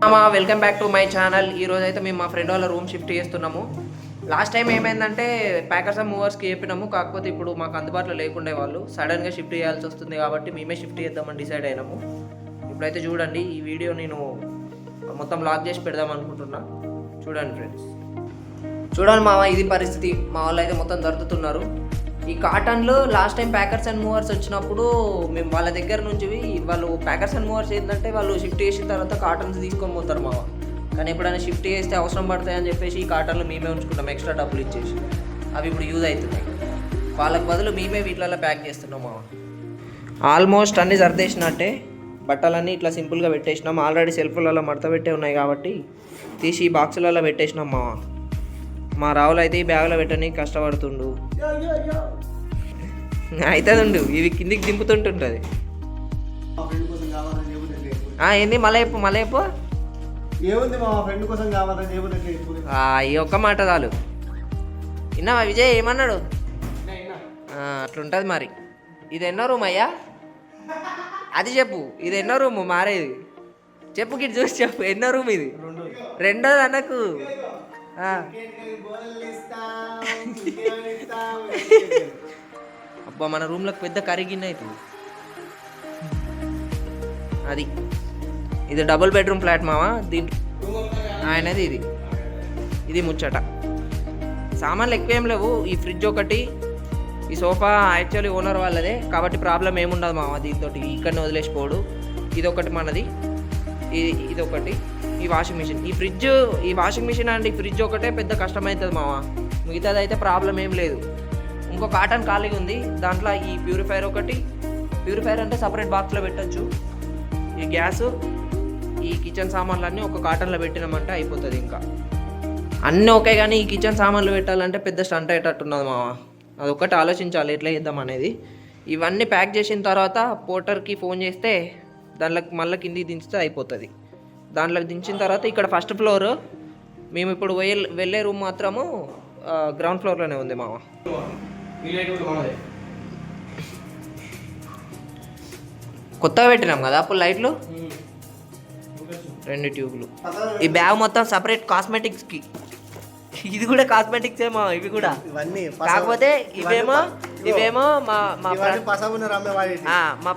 Welcome back to my channel. ఈరోజు అయితే మేము మా ఫ్రెండ్ వాళ్ళ రూమ్ షిఫ్ట్ చేస్తున్నాము. లాస్ట్ టైం ఏమైందంటే ప్యాకర్స్ అండ్ మూవర్స్కి చెప్పినాము, కాకపోతే ఇప్పుడు మాకు అందుబాటులో లేకుండే వాళ్ళు సడన్గా షిఫ్ట్ చేయాల్సి వస్తుంది కాబట్టి మేమే షిఫ్ట్ చేద్దామని డిసైడ్ అయినాము. ఇప్పుడైతే చూడండి, ఈ వీడియో నేను మొత్తం లాక్ చేసి పెడదాం అనుకుంటున్నా. చూడండి ఫ్రెండ్స్, చూడండి మామ, ఇది పరిస్థితి. మా వాళ్ళు అయితే మొత్తం దొరుకుతున్నారు. ఈ కాటన్లు last time packers and movers వచ్చినప్పుడు మేము వాళ్ళ దగ్గర నుంచి వాళ్ళు ప్యాకర్స్ అండ్ మూవర్స్ ఏంటంటే వాళ్ళు షిఫ్ట్ చేసిన తర్వాత కాటన్స్ తీసుకొని పోతారు మావ. కానీ ఎప్పుడైనా షిఫ్ట్ చేస్తే అవసరం పడతాయని చెప్పేసి ఈ కాటన్లు మేమే ఉంచుకుంటాం ఎక్స్ట్రా డబ్బులు ఇచ్చేసి. అవి ఇప్పుడు యూజ్ అవుతున్నాయి. వాళ్ళకి బదులు మేమే వీటిలలో ప్యాక్ చేస్తున్నాం మావ. ఆల్మోస్ట్ అన్నీ సర్దేసినట్టే, బట్టలన్నీ ఇట్లా సింపుల్గా పెట్టేసినాం. ఆల్రెడీ సెల్ఫ్లలో మడత పెట్టే ఉన్నాయి కాబట్టి తీసి ఈ బాక్సులలో పెట్టేసినాం మావ. మా రావులు అయితే ఈ బ్యాగ్లో పెట్టని కష్టపడుతుండు. అవుతుండు, ఇవి కిందికి దింపుతుంటుంటుంది. ఏంది మళ్ళీ చెప్పు. ఈ ఒక్క మాట చాలు. విన్నావా విజయ్ ఏమన్నాడు? అట్లుంటుంది మరి. ఇది ఎన్నో రూమ్ అయ్యా? అది చెప్పు, ఇది ఎన్నో రూము మారేది? చెప్పు, గిట్ చూసి చెప్పు, ఎన్నో రూమ్ ఇది? రెండోది అన్నకు. అబ్బా, మన రూమ్లోకి పెద్ద కరిగిన్న అవుతుంది. అది ఇది డబుల్ బెడ్రూమ్ ఫ్లాట్ మావా. దీంట్లో ఆయనది ఇది ముచ్చట. సామాన్లు ఎక్కువ ఏం లేవు. ఈ ఫ్రిడ్జ్ ఒకటి, ఈ సోఫా యాక్చువల్లీ ఓనర్ వాళ్ళదే కాబట్టి ప్రాబ్లం ఏముండదు మావా. దీంతో ఇక్కడనే వదిలేసిపోడు. ఇదొకటి మనది, ఇదొకటి. ఈ వాషింగ్ మిషన్, ఈ వాషింగ్ మిషన్ అండ్ ఈ ఫ్రిడ్జ్ ఒకటే పెద్ద కష్టమవుతుంది మావా. మిగతాది అయితే ప్రాబ్లం ఏం లేదు. ఇంకో కాటన్ ఖాళీగా ఉంది, దాంట్లో ఈ ప్యూరిఫైర్ ఒకటి. ప్యూరిఫైర్ అంటే సపరేట్ బాక్స్లో పెట్టచ్చు. ఈ గ్యాసు, ఈ కిచెన్ సామాన్లు అన్నీ ఒక కాటన్లో పెట్టినామంటే అయిపోతుంది. ఇంకా అన్నీ ఓకే, కానీ ఈ కిచెన్ సామాన్లు పెట్టాలంటే పెద్ద స్టంట్ అయ్యేటట్టున్నది మావా. అదొకటి ఆలోచించాలి ఎట్లా చేద్దాం అనేది. ఇవన్నీ ప్యాక్ చేసిన తర్వాత పోర్టర్కి ఫోన్ చేస్తే దాంట్లోకి మళ్ళీ కిందికి దించితే అయిపోతుంది. దాంట్లోకి దించిన తర్వాత ఇక్కడ ఫస్ట్ ఫ్లోర్, మేము ఇప్పుడు వెళ్ళే రూమ్ మాత్రము గ్రౌండ్ ఫ్లోర్లోనే ఉంది మామ. కొత్తగా పెట్టినాం కదా అప్పుడు లైట్లు, 2 ట్యూబ్లు. ఈ బ్యాగ్ మొత్తం సపరేట్ కాస్మెటిక్స్కి. ఇది కూడా కాస్మెటిక్సే మా, ఇవి కూడా. కాకపోతే ఇవేమో మా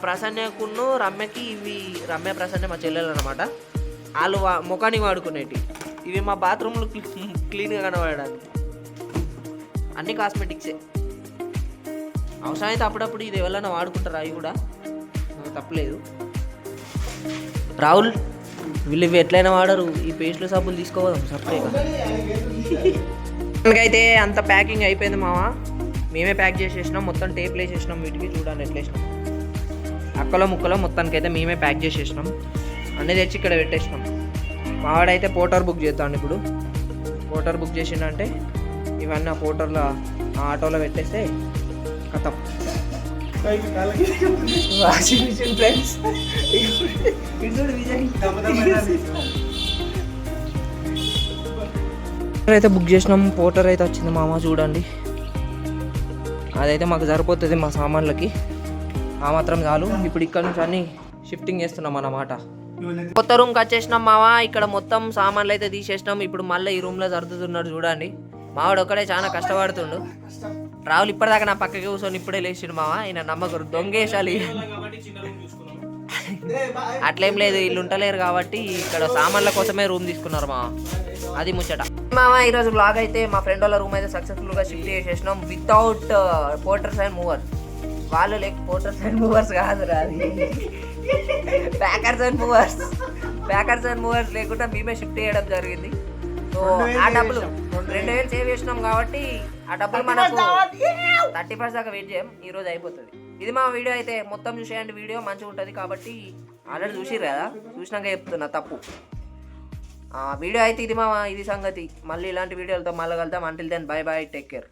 ప్రసన్నకును రమ్యకి. ఇవి రమ్య ప్రసన్న మా చెల్లెలు అనమాట. వాళ్ళు ముఖానికి వాడుకునేవి. ఇవి మా బాత్రూమ్లో క్లీన్గా కనబడడానికి. అన్ని కాస్మెటిక్సే. అవసరమైతే అప్పుడప్పుడు ఇది ఎవరైనా వాడుకుంటారు, అవి కూడా తప్పలేదు. రాహుల్, వీళ్ళు ఇవి ఎట్లయినా వాడరు. ఈ పేస్ట్లు సబ్బులు తీసుకోవద్దాం సపరేట్గా. మనకైతే అంత ప్యాకింగ్ అయిపోయింది మావా. మేమే ప్యాక్ చేసేసినాం, మొత్తం టేప్లు వేసేసినాం వీటికి. చూడండి ఎట్లా వేసినాం, అక్కలో ముక్కలో మొత్తానికైతే మేమే ప్యాక్ చేసేసినాం. అన్నీ తెచ్చి ఇక్కడ పెట్టేసినాం. మావాడైతే పోర్టర్ బుక్ చేద్దాం. ఇప్పుడు పోర్టర్ బుక్ చేసిండంటే ఇవన్నీ ఆ పోర్టర్లో ఆటోలో పెట్టేస్తే కథం. వాషింగ్ మిషన్ ఫ్రెండ్స్ అయితే బుక్ చేసినాం. పోర్టర్ అయితే వచ్చింది మామ, చూడండి. అదైతే మాకు సరిపోతుంది మా సామాన్లకి, ఆ మాత్రం చాలు. ఇప్పుడు ఇక్కడ నుంచి అన్నీ షిఫ్టింగ్ చేస్తున్నాం అన్నమాట. కొత్త రూమ్కి వచ్చేసినాం మావా. ఇక్కడ మొత్తం సామాన్లు అయితే తీసేసినాం. ఇప్పుడు మళ్ళీ ఈ రూమ్లో సర్దుతున్నాడు చూడండి. మావాడు ఒక్కడే చాలా కష్టపడుతుండు. రాహుల్ ఇప్పటిదాకా నా పక్కకి కూర్చొని ఇప్పుడే లేచిండు మావా. ఈయన నమ్మకరు దొంగేశాలి. అట్లేం లేదు, వీళ్ళు ఉంటలేరు కాబట్టి ఇక్కడ సామాన్ల కోసమే రూమ్ తీసుకున్నారు మావా. అది ముచ్చట మావా. ఈరోజు బ్లాగ్ అయితే మా ఫ్రెండ్ వాళ్ళ రూమ్ అయితే సక్సెస్ఫుల్గా షిఫ్ట్ చేసేసినాం వితౌట్ పోర్టర్స్ అండ్ మూవర్స్. వాళ్ళు లేక పోర్టర్స్ అండ్ మూవర్స్ కాదు, అది ప్యాకర్స్ అండ్ మూవర్స్ లేకుండా మేమే షిఫ్ట్ చేయడం జరిగింది. సో ఆ డబ్బులు 2,000 సేవ్ చేసినాం కాబట్టి ఆ డబ్బులు మనకు 31 దాకా వెయిట్ చేయం. ఈరోజు అయిపోతుంది. ఇది మా వీడియో అయితే మొత్తం చూసేయండి. వీడియో మంచిగా ఉంటుంది కాబట్టి ఆల్రెడీ చూసిర్రు కదా, చూసినాక చెప్తున్నా తప్పు. వీడియో అయితే ఇది సంగతి. మళ్ళీ ఇలాంటి వీడియోలతో మళ్ళీ కలుద్దాం. Until then bye bye, take care.